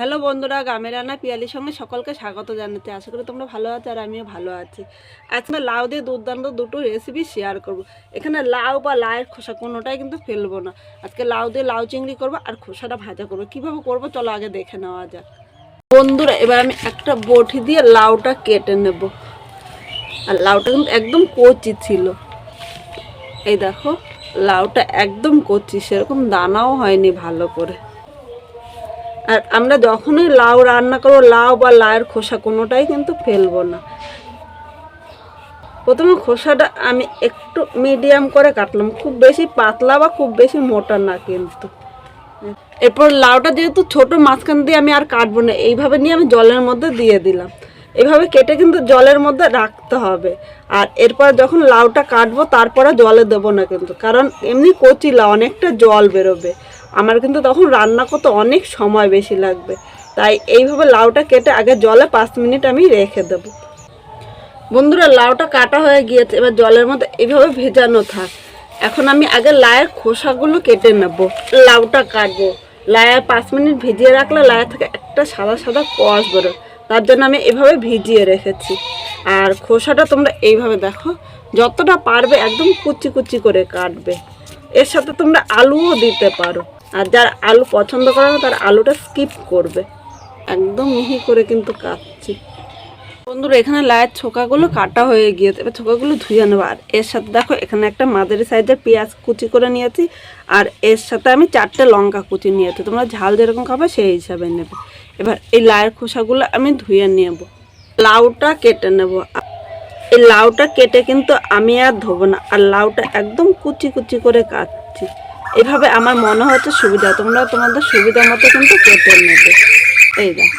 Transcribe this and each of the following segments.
Hello বন্ধুরা, গ্রামের রান্না পিয়ালির সঙ্গে সকলকে স্বাগত জানাতে। আশা করি তোমরা ভালো আছো আর আমিও ভালো আছি। আজকে লাউ দিয়ে দুর্দান্ত দুটো রেসিপি শেয়ার করব। এখানে লাউ বা লাউয়ের খোসা কোনোটাই কিন্তু ফেলবো না। আজকে লাউ দিয়ে লাউ চিংড়ি করবো আর খোসাটা ভাজা করবো। কীভাবে করবো চলো আগে দেখে নেওয়া যাক। বন্ধুরা, এবার আমি একটা বটি দিয়ে লাউটা কেটে নেব। আর লাউটা কিন্তু একদম কচি ছিল। এই দেখো, লাউটা একদম কচি, সেরকম দানাও হয়নি ভালো করে। আর আমরা যখনই লাউ রান্না করবো, লাউ বা লাউয়ের খোসা কোনোটাই কিন্তু ফেলবো না। প্রথমে খোসাটা আমি একটু মিডিয়াম করে কাটলাম, খুব বেশি পাতলা বা খুব বেশি মোটা না কিন্তু। এরপর লাউটা যেহেতু ছোট, মাঝখান দিয়ে আমি আর কাটবো না, এইভাবে নিয়ে আমি জলের মধ্যে দিয়ে দিলাম। এভাবে কেটে কিন্তু জলের মধ্যে রাখতে হবে। আর এরপর যখন লাউটা কাটবো তারপরে জলে দেবো না কিন্তু, কারণ এমনি কচি লাউ, অনেকটা জল বেরোবে। আমার কিন্তু তখন রান্না করতে অনেক সময় বেশি লাগবে। তাই এইভাবে লাউটা কেটে আগে জলে 5 মিনিট আমি রেখে দেবো। বন্ধুরা, লাউটা কাটা হয়ে গিয়েছে, এবার জলের মধ্যে এইভাবে ভেজানো থাক। এখন আমি আগে লাউয়ের খোসাগুলো কেটে নেব। লাউটা কাটবো। লাউয়ের 5 মিনিট ভিজিয়ে রাখলে লাউয়ের থেকে একটা সাদা সাদা কষ বেরোয়, তার জন্য আমি এভাবে ভিজিয়ে রেখেছি। আর খোসাটা তোমরা এইভাবে দেখো, যতটা পারবে একদম কুচি কুচি করে কাটবে। এর সাথে তোমরা আলুও দিতে পারো, আর যারা আলু পছন্দ করে না তারা আলুটা স্কিপ করবে। একদম মিহি করে কিন্তু কাটছি। বন্ধুরা, এখানে লাউয়ের ছোকাগুলো কাটা হয়ে গিয়েছে, এবার ছোকাগুলো ধুয়ে নেবো। আর এর সাথে দেখো, এখানে একটা মাঝারি সাইজের পেঁয়াজ কুচি করে নিয়েছি। আর এর সাথে আমি 4টে লঙ্কা কুচি নিয়েছি, তোমরা ঝাল যেরকম খাবে সেই হিসাবে নেবে। এবার এই লাউয়ের খোসাগুলো আমি ধুয়ে নেব। লাউটা কেটে নেব। এই লাউটা কেটে কিন্তু আমি আর ধোবো না, আর লাউটা একদম কুচি কুচি করে কাটছি। এভাবে আমার মনে হচ্ছে সুবিধা, তোমরা তোমাদের সুবিধা মতো কিন্তু কেটে নেবে। এই দেখো,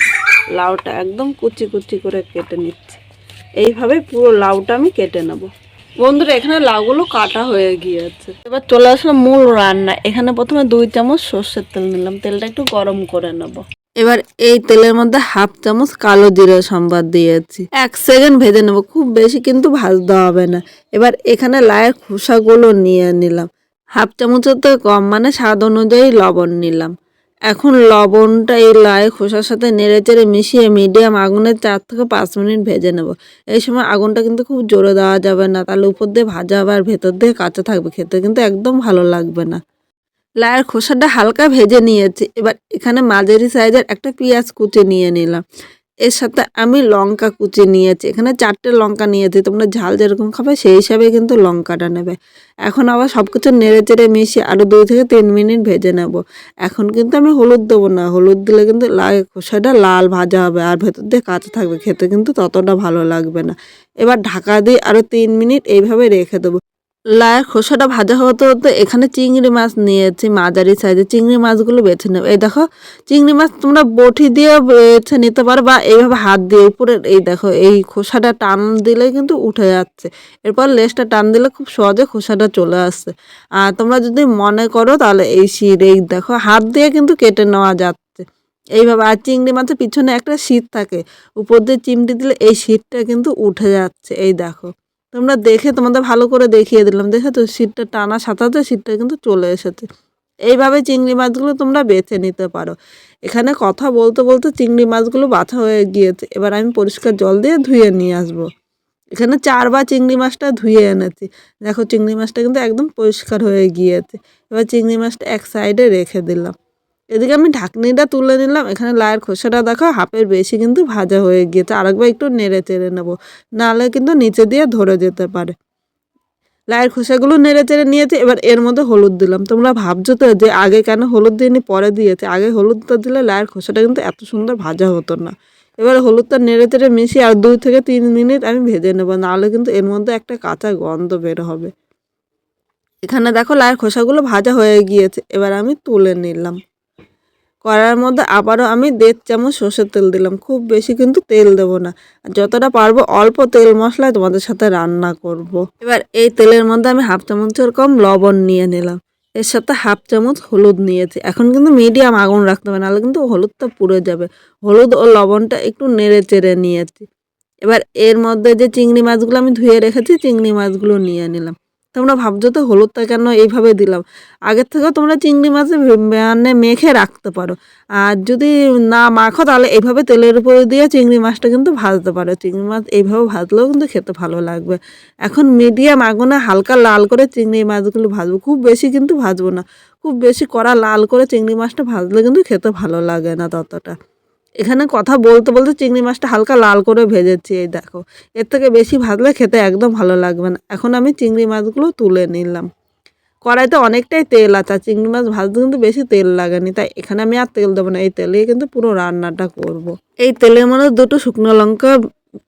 লাউটা একদম কুচি কুচি করে কেটে নিচ্ছি। এইভাবে পুরো লাউটা আমি কেটে নেব। বন্ধুরা, এখানে লাউগুলো কাটা হয়ে গিয়েছে। এবার চলে আসলাম মূল রান্না। এখানে প্রথমে 2 চামচ সর্ষের তেল নিলাম, তেলটা একটু গরম করে নেব। এবার এই তেলের মধ্যে 1/2 চামচ কালো জিরা সম্বাদ দিয়েছি, 1 সেকেন্ড ভেজে নেব, খুব বেশি কিন্তু ভাজতে হবে না। এবার এখানে লাউয়ের খোসাগুলো নিয়ে নিলাম, 1/2 চামচের থেকে কম, মানে স্বাদ অনুযায়ী লবণ নিলাম। এখন লবণটা এই লাউয়ের খোসার সাথে নেড়ে চেড়ে মিশিয়ে মিডিয়াম আগুনে 4 থেকে 5 মিনিট ভেজে নেব। এই সময় আগুনটা কিন্তু খুব জোরে দেওয়া যাবে না, তাহলে উপর দিয়ে ভাজা হবে আর ভেতর দিয়ে কাঁচা থাকবে, খেতে কিন্তু একদম ভালো লাগবে না। লাউয়ের খোসাটা হালকা ভেজে নিয়েছি। এবার এখানে মাঝারি সাইজের একটা পেঁয়াজ কুচি নিয়ে নিলাম। এর সাথে আমি লঙ্কা কুচি নিয়েছি, এখানে 4টে লঙ্কা নিয়েছি, তোমরা ঝাল যেরকম খাবে সেই হিসাবে কিন্তু লঙ্কাটা নেবে। এখন আবার সব কিছু নেড়ে চেড়ে মিশিয়ে আরও 2 থেকে 3 মিনিট ভেজে নেব। এখন কিন্তু আমি হলুদ দেবো না, হলুদ দিলে কিন্তু লাউয়ের খোসাটা লাল ভাজা হবে আর ভেতর দিয়ে কাঁচা থাকবে, খেতে কিন্তু ততটা ভালো লাগবে না। এবার ঢাকা দিয়ে আরও 3 মিনিট এইভাবে রেখে দেবো। লাউয়ের খোসাটা ভাজা হতে হতে এখানে চিংড়ি মাছ নিয়েছি, মাঝারি সাইজের চিংড়ি মাছগুলো বেছে নেব। এই দেখো, চিংড়ি মাছ তোমরা বটি দিয়ে বেছে নিতে পারো বা এইভাবে হাত দিয়ে উপরে, এই দেখো এই খোসাটা টান দিলে কিন্তু উঠে যাচ্ছে। এরপর লেজটা টান দিলে খুব সহজে খোসাটা চলে আসছে। আর তোমরা যদি মনে করো তাহলে এই এই দেখো হাত দিয়ে কিন্তু কেটে নেওয়া যাচ্ছে এইভাবে। আর চিংড়ি মাছের পিছনে একটা শীট থাকে, উপর দিয়ে চিমটি দিলে এই শীটটা কিন্তু উঠে যাচ্ছে। এই দেখো, তোমরা দেখে তোমাদের ভালো করে দেখিয়ে দিলাম, দেখে তো শীটটা টানা সাঁতাতে শীটটা কিন্তু চলে এসেছে। এইভাবে চিংড়ি মাছগুলো তোমরা বেছে নিতে পারো। এখানে কথা বলতে বলতে চিংড়ি মাছগুলো বাছা হয়ে গিয়েছে। এবার আমি পরিষ্কার জল দিয়ে ধুয়ে নিয়ে আসবো। এখানে 4বার চিংড়ি মাছটা ধুয়ে এনেছি। দেখো, চিংড়ি মাছটা কিন্তু একদম পরিষ্কার হয়ে গিয়েছে। এবার চিংড়ি মাছটা এক সাইডে রেখে দিলাম। এদিকে আমি ঢাকনিটা তুলে নিলাম। এখানে লাউয়ের খোসাটা দেখো হাফের বেশি কিন্তু ভাজা হয়ে গিয়েছে, আরেকবার একটু নেড়ে চেড়ে নেবো, নাহলে কিন্তু নিচে দিয়ে ধরে যেতে পারে। লাউয়ের খোসাগুলো নেড়ে চেড়ে নিয়েছে। এবার এর মধ্যে হলুদ দিলাম। তোমরা ভাবছো তো যে আগে কেন হলুদ দিইনি, পরে দিয়েছে। আগে হলুদটা দিলে লাউয়ের খোসাটা কিন্তু এত সুন্দর ভাজা হতো না। এবার হলুদটা নেড়ে চেড়ে মিশিয়ে আর 2 থেকে 3 মিনিট আমি ভেজে নেবো, নাহলে কিন্তু এর মধ্যে একটা কাঁচা গন্ধ বের হবে। এখানে দেখো লাউয়ের খোসাগুলো ভাজা হয়ে গিয়েছে। এবার আমি তুলে নিলাম। কড়াইয়ের মধ্যে আবারও আমি 1.5 চামচ সর্ষের তেল দিলাম, খুব বেশি কিন্তু তেল দেবো না। আর যতটা পারবো অল্প তেল মশলায় তোমাদের সাথে রান্না করব। এবার এই তেলের মধ্যে আমি 1/2 চামচের কম লবণ নিয়ে নিলাম, এর সাথে 1/2 চামচ হলুদ নিয়েছি। এখন কিন্তু মিডিয়াম আগুন রাখতে হবে, নাহলে কিন্তু হলুদটা পুড়ে যাবে। হলুদ ও লবণটা একটু নেড়ে চেড়ে নিয়েছি। এবার এর মধ্যে যে চিংড়ি মাছগুলো আমি ধুয়ে রেখেছি, চিংড়ি মাছগুলো নিয়ে নিলাম। তোমরা ভাবছো তো হলুদটা কেন এইভাবে দিলাম। আগের থেকেও তোমরা চিংড়ি মাছে মানে মেখে রাখতে পারো। আর যদি না মাখো তাহলে এইভাবে তেলের উপরে দিয়ে চিংড়ি মাছটা কিন্তু ভাজতে পারো। চিংড়ি মাছ এইভাবে ভাজলেও কিন্তু খেতে ভালো লাগবে। এখন মিডিয়াম আগুনে হালকা লাল করে চিংড়ি মাছগুলো ভাজবো, খুব বেশি কিন্তু ভাজবো না। খুব বেশি কড়া লাল করে চিংড়ি মাছটা ভাজলে কিন্তু খেতে ভালো লাগে না ততটা। এখানে কথা বলতে বলতে চিংড়ি মাছটা হালকা লাল করে ভেজেছি, এই দেখো। এর থেকে বেশি ভাজলে খেতে একদম ভালো লাগবে না। এখন আমি চিংড়ি মাছগুলো তুলে নিলাম। কড়াইতে অনেকটাই তেল আছে, আর চিংড়ি মাছ ভাজতে কিন্তু বেশি তেল লাগেনি, তাই এখানে আমি আর তেল দেবো না। এই তেলেই কিন্তু পুরো রান্নাটা করব। এই তেলের মধ্যে দুটো শুকনো লঙ্কা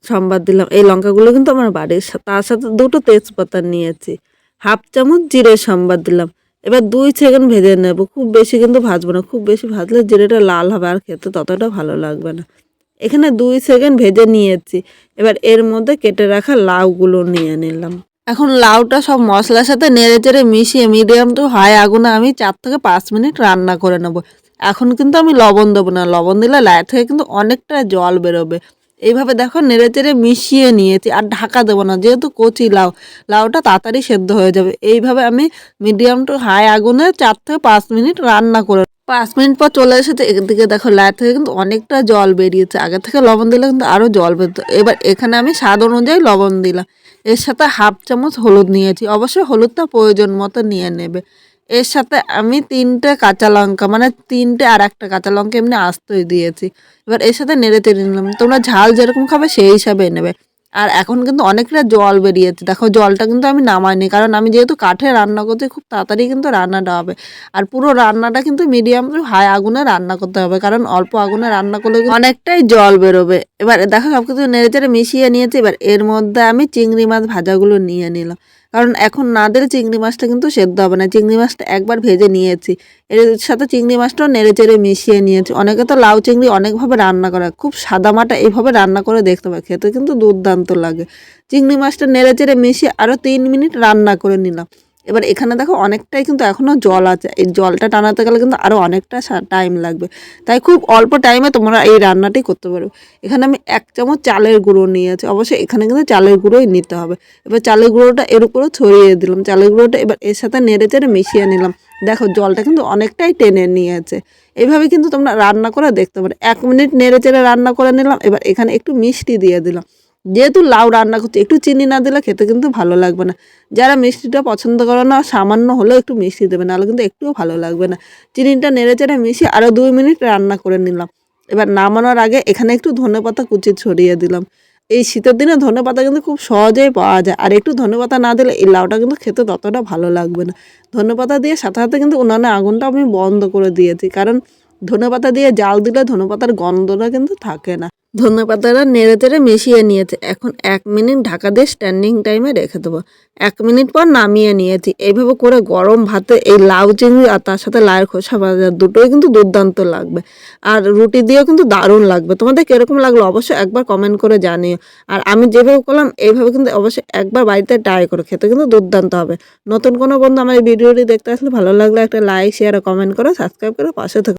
সম্বাদ দিলাম। এই লঙ্কাগুলো কিন্তু আমার বাড়ির, তার সাথে দুটো তেজপাতা নিয়েছি। হাফ চামচ জিরে সম্বাদ দিলাম। এবার 2 সেকেন্ড ভেজে নেব, খুব বেশি কিন্তু ভাজবো না। খুব বেশি ভাজলে জিরেটা লাল হবে আর খেতে ততটা ভালো লাগবে না। এখানে 2 সেকেন্ড ভেজে নিয়েছি। এবার এর মধ্যে কেটে রাখা লাউগুলো নিয়ে নিলাম। এখন লাউটা সব মশলার সাথে নেড়ে চেড়ে মিশিয়ে মিডিয়াম টু হাই আগুনে আমি 4 থেকে 5 মিনিট রান্না করে নেব। এখন কিন্তু আমি লবণ দেবো না, লবণ দিলে লাই থেকে কিন্তু অনেকটা জল বেরোবে। এইভাবে দেখো নেড়ে চেড়ে মিশিয়ে নিয়েছি, আর ঢাকা দেবো না, যেহেতু কচি লাউ, লাউটা তাড়াতাড়ি সেদ্ধ হয়ে যাবে। এইভাবে আমি মিডিয়াম টু হাই আগুনে 4 থেকে 5 মিনিট রান্না করে 5 মিনিট পর চলে এসেছে। এদিকে দেখো লাই থেকে কিন্তু অনেকটা জল বেরিয়েছে। আগে থেকে লবণ দিলে কিন্তু আরও জল বেরোতো। এবার এখানে আমি স্বাদ অনুযায়ী লবণ দিলাম। এর সাথে হাফ চামচ হলুদ নিয়েছি, অবশ্যই হলুদটা প্রয়োজন মতো নিয়ে নেবে। এর সাথে আমি 3টে কাঁচা লঙ্কা, মানে 3টে আর একটা কাঁচা লঙ্কা এমনি আস্তই দিয়েছি। এবার এর সাথে নেড়ে চেড়ে নিলাম। তোমরা ঝাল যেরকম খাবে সেই হিসাবে নেবে। আর এখন কিন্তু অনেকটা জল বেরিয়েছে, দেখো জলটা কিন্তু আমি নামাইনি, কারণ আমি যেহেতু কাঠে রান্না করছি খুব তাড়াতাড়ি কিন্তু রান্নাটা হবে। আর পুরো রান্নাটা কিন্তু মিডিয়াম টু হাই আগুনে রান্না করতে হবে, কারণ অল্প আগুনে রান্না করলে অনেকটাই জল বেরোবে। এবার দেখো সব কিছু নেড়ে চেড়ে মিশিয়ে নিয়েছি। এবার এর মধ্যে আমি চিংড়ি মাছ ভাজাগুলো নিয়ে নিলাম, কারণ এখন না দিলে চিংড়ি মাছটা কিন্তু সেদ্ধ হবে না। চিংড়ি মাছটা একবার ভেজে নিয়েছি, এর সাথে চিংড়ি মাছটাও নেড়ে চেড়ে মিশিয়ে নিয়েছি। অনেকে তো লাউ চিংড়ি অনেকভাবে রান্না করে, খুব সাদামাটা এইভাবে রান্না করে দেখতে পাবে, খেতে কিন্তু দুর্দান্ত লাগে। চিংড়ি মাছটা নেড়ে চেড়ে মিশিয়ে আরও 3 মিনিট রান্না করে নিলাম। এবার এখানে দেখো অনেকটাই কিন্তু এখনও জল আছে, এই জলটা টানাতে গেলে কিন্তু আরও অনেকটা টাইম লাগবে। তাই খুব অল্প টাইমে তোমরা এই রান্নাটি করতে পারো। এখানে আমি 1 চামচ চালের গুঁড়ো নিয়েছি, অবশ্যই এখানে কিন্তু চালের গুঁড়োই নিতে হবে। এবার চালের গুঁড়োটা এর উপরে ছড়িয়ে দিলাম। চালের গুঁড়োটা এবার এর সাথে নেড়ে চেড়ে মিশিয়ে নিলাম। দেখো জলটা কিন্তু অনেকটাই টেনে নিয়েছে। এইভাবে কিন্তু তোমরা রান্না করে দেখতে পারো। 1 মিনিট নেড়ে চেড়ে রান্না করে নিলাম। এবার এখানে একটু মিষ্টি দিয়ে দিলাম। যেহেতু লাউ রান্না করছি, একটু চিনি না দিলে খেতে কিন্তু ভালো লাগবে না। যারা মিষ্টিটা পছন্দ করে না, সামান্য হলেও একটু মিষ্টি দেবে, নাহলে কিন্তু একটুও ভালো লাগবে না। চিনিটা নেড়ে চেড়ে মিশিয়ে আরও 2 মিনিট রান্না করে নিলাম। এবার নামানোর আগে এখানে একটু ধনেপাতা কুচি ছড়িয়ে দিলাম। এই শীতের দিনে ধনেপাতা কিন্তু খুব সহজেই পাওয়া যায়, আর একটু ধনেপাতা না দিলে এই লাউটা কিন্তু খেতে ততটা ভালো লাগবে না। ধনেপাতা দিয়ে সাথে সাথে কিন্তু উনানে আগুনটা আমি বন্ধ করে দিয়েছি, কারণ ধনেপাতা দিয়ে জাল দিলে ধনেপাতার গন্ধটা কিন্তু থাকে না। ধনেপাতাটা নেড়ে চেড়ে মিশিয়ে নিয়েছে। এখন 1 মিনিট ঢাকা দিয়ে স্ট্যান্ডিং টাইমে রেখে দেবো। 1 মিনিট পর নামিয়ে নিয়েছি। এইভাবে করে গরম ভাতে এই লাউ চিংড়ি আর তার সাথে লাউয়ের খোসা ভাজা দুটোই কিন্তু দুর্দান্ত লাগবে, আর রুটি দিয়েও কিন্তু দারুণ লাগবে। তোমাদের কীরকম লাগলো অবশ্যই একবার কমেন্ট করে জানিও। আর আমি যেভাবে করলাম এইভাবে কিন্তু অবশ্যই একবার বাড়িতে ট্রাই করো, খেতে কিন্তু দুর্দান্ত হবে। নতুন কোনো বন্ধু আমার এই ভিডিওটি দেখতে আসলে ভালো লাগলে একটা লাইক, শেয়ার আর কমেন্ট করো, সাবস্ক্রাইব করে পাশে থেকো।